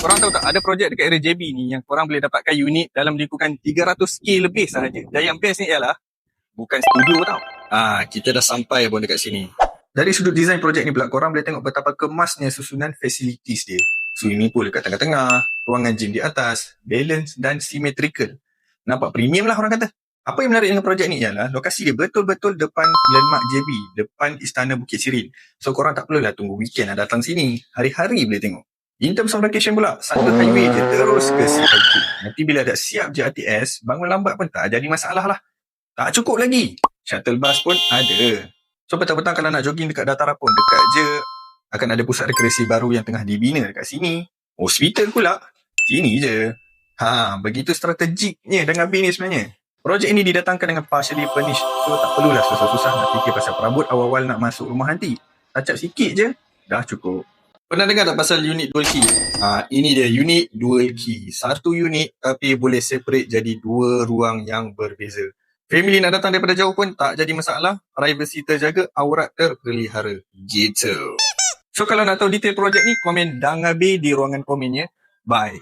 Korang tahu tak, ada projek dekat area JB ni yang korang boleh dapatkan unit dalam lingkungan 300k lebih sahaja. Dan yang best ni ialah bukan studio tau. Kita dah sampai pun dekat sini. Dari sudut design projek ni pula, korang boleh tengok betapa kemasnya susunan facilities dia. Swimming pool dekat tengah-tengah, ruangan gym di atas, balance dan symmetrical. Nampak premium lah orang kata. Apa yang menarik dengan projek ni ialah lokasi dia betul-betul depan landmark JB, depan Istana Bukit Sirin. So korang tak perlulah tunggu weekend nak datang sini. Hari-hari boleh tengok. In terms of location pula, satu highway je terus ke CIT. Nanti bila dah siap je RTS, bangun lambat pun tak jadi masalah lah. Tak cukup lagi, shuttle bus pun ada. So petang-petang kalau nak jogging dekat Dataran pun dekat je. Akan ada pusat rekreasi baru yang tengah dibina dekat sini. Hospital pula, sini je. Begitu strategiknya dengan B ni sebenarnya. Projek ini didatangkan dengan partially furnished. So tak perlulah susah-susah nak fikir pasal perabot awal-awal nak masuk rumah hanti. Touch up sikit je, dah cukup. Pernah dengar tak pasal unit dual key? Ini dia unit dual key. Satu unit tapi boleh separate jadi dua ruang yang berbeza. Family nak datang daripada jauh pun tak jadi masalah. Privacy terjaga, aurat terpelihara. Gitu. So kalau nak tahu detail projek ni, komen Dangabe di ruangan komennya. Bye.